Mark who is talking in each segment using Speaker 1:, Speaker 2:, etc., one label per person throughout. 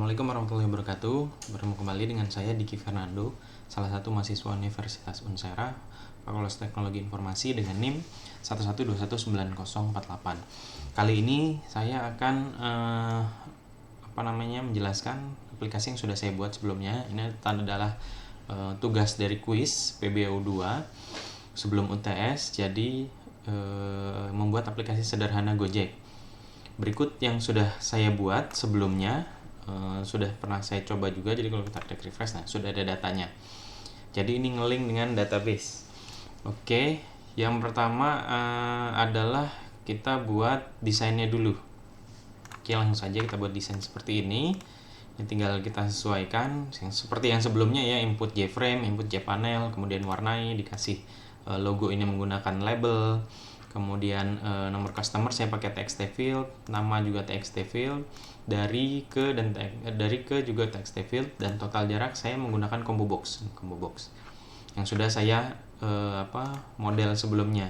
Speaker 1: Assalamualaikum warahmatullahi wabarakatuh. Bertemu kembali dengan saya Diki Fernando, salah satu mahasiswa Universitas Unsera, Fakultas Teknologi Informasi dengan NIM 1121948. Kali ini saya akan menjelaskan aplikasi yang sudah saya buat sebelumnya. Ini adalah tugas dari kuis PBO 2 sebelum UTS. Jadi membuat aplikasi sederhana Gojek. Berikut yang sudah saya buat sebelumnya, sudah pernah saya coba juga. Jadi kalau kita klik refresh, sudah ada datanya. Jadi ini ngelink dengan database. Oke, yang pertama adalah kita buat desainnya dulu. Oke, langsung saja kita buat desain seperti ini. Ini tinggal kita sesuaikan seperti yang sebelumnya ya, input JFrame, input JPanel, kemudian warnai, dikasih logo ini menggunakan label. Kemudian nomor customer saya pakai txt field, nama juga txt field, dari ke juga txt field, dan total jarak saya menggunakan combo box yang sudah saya model sebelumnya.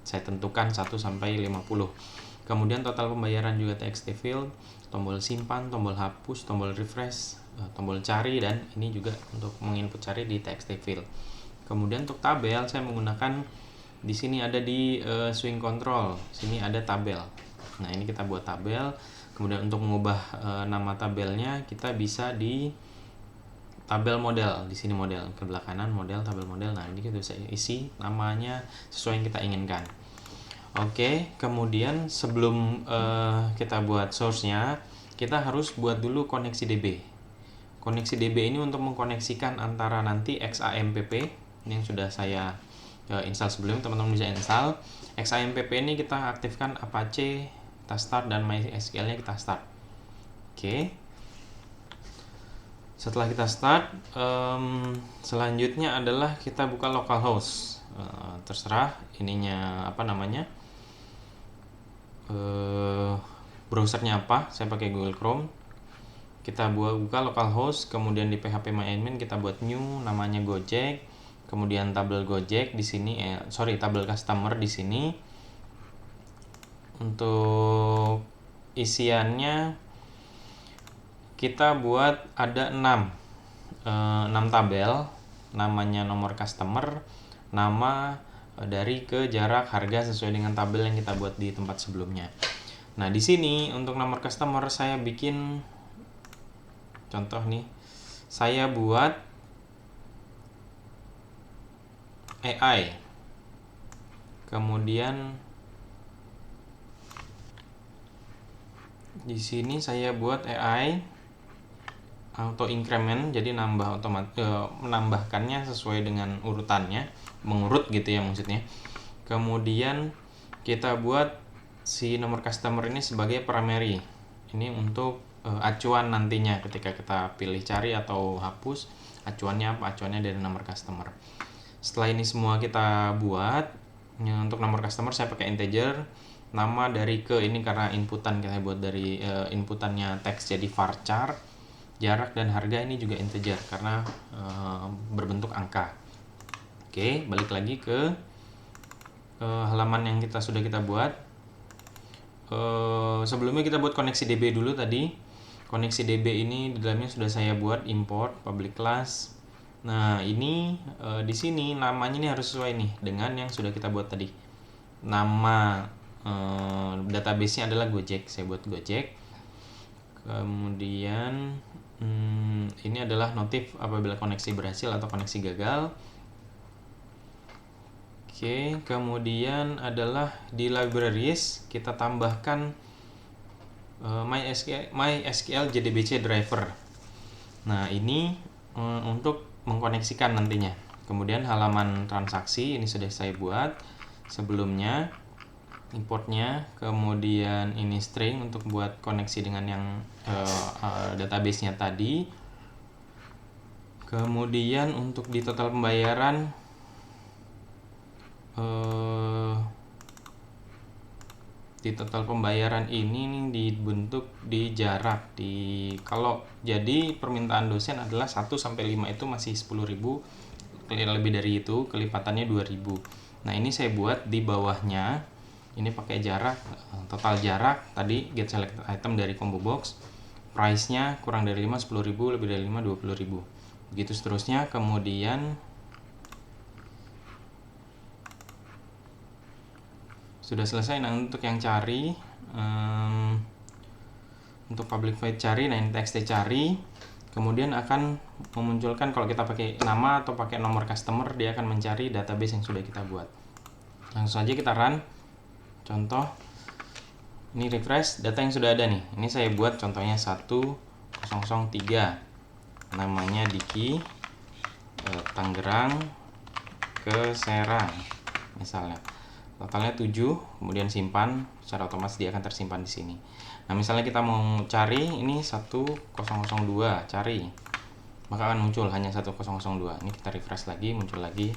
Speaker 1: Saya tentukan 1 sampai 50. Kemudian total pembayaran juga txt field, tombol simpan, tombol hapus, tombol refresh, tombol cari, dan ini juga untuk menginput cari di txt field. Kemudian untuk tabel saya menggunakan di sini ada di swing control, sini ada tabel. Nah, ini kita buat tabel. Kemudian untuk mengubah nama tabelnya kita bisa di tabel model, di sini model, ke belah kanan model, tabel model. Nah, ini kita bisa isi namanya sesuai yang kita inginkan. Oke, kemudian sebelum kita buat source-nya, kita harus buat dulu koneksi DB. Koneksi DB ini untuk mengkoneksikan antara nanti XAMPP, ini yang sudah saya install sebelumnya, teman-teman bisa install. XAMPP ini kita aktifkan Apache, kita start, dan MySQL-nya kita start. Oke. Setelah kita start, selanjutnya adalah kita buka localhost. Terserah ininya browsernya apa. Saya pakai Google Chrome. Kita buka localhost, kemudian di phpMyAdmin kita buat new, namanya Gojek. Kemudian tabel Gojek di sini, tabel customer di sini. Untuk isiannya kita buat ada 6 tabel, namanya nomor customer, nama, dari ke jarak, harga sesuai dengan tabel yang kita buat di tempat sebelumnya. Nah, di sini untuk nomor customer saya bikin contoh nih. Saya buat AI. Kemudian di sini saya buat AI auto increment, jadi menambahkannya sesuai dengan urutannya, mengurut gitu ya maksudnya. Kemudian kita buat si nomor customer ini sebagai primary. Ini untuk acuan nantinya ketika kita pilih cari atau hapus, acuannya apa? Acuannya dari nomor customer. Setelah ini semua kita buat, untuk nomor customer saya pakai integer, nama dari ke ini karena inputan kita buat dari inputannya teks jadi varchar, jarak dan harga ini juga integer karena berbentuk angka. Oke, balik lagi ke halaman yang sudah kita buat. Sebelumnya kita buat koneksi DB dulu tadi. Koneksi DB ini di dalamnya sudah saya buat import public class. Nah, ini di sini namanya ini harus sesuai nih dengan yang sudah kita buat tadi. Nama database-nya adalah Gojek, saya buat Gojek. Kemudian ini adalah notif apabila koneksi berhasil atau koneksi gagal. Oke, kemudian adalah di libraries kita tambahkan MySQL JDBC driver. Nah, ini untuk mengkoneksikan nantinya. Kemudian halaman transaksi ini sudah saya buat sebelumnya, importnya. Kemudian ini string untuk buat koneksi dengan yang database-nya tadi. Kemudian untuk di total pembayaran, ini dibentuk di jarak. Kalau jadi permintaan dosen adalah 1 sampai 5 itu masih 10.000, lebih dari itu kelipatannya 2.000. Nah, ini saya buat di bawahnya ini pakai jarak, total jarak tadi get select item dari combo box, price-nya kurang dari 5 10.000, lebih dari 5 20.000. Begitu seterusnya. Kemudian sudah selesai. Nah, untuk yang cari, untuk public void cari, nah ini txt cari, kemudian akan memunculkan, kalau kita pakai nama atau pakai nomor customer, dia akan mencari database yang sudah kita buat. Langsung saja kita run. Contoh, ini refresh data yang sudah ada nih. Ini saya buat contohnya 1003, namanya Diki, Tangerang ke Serang misalnya. Totalnya 7, kemudian simpan, secara otomatis dia akan tersimpan di sini. Nah, misalnya kita mau cari ini 1002, cari, maka akan muncul hanya 1002. Ini kita refresh lagi, muncul lagi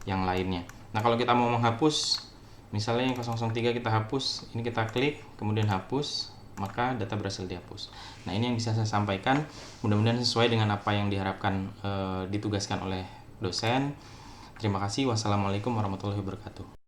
Speaker 1: yang lainnya. Nah, kalau kita mau menghapus, misalnya yang 003 kita hapus, ini kita klik, kemudian hapus, maka data berhasil dihapus. Nah, ini yang bisa saya sampaikan. Mudah-mudahan sesuai dengan apa yang diharapkan, ditugaskan oleh dosen. Terima kasih. Wassalamualaikum warahmatullahi wabarakatuh.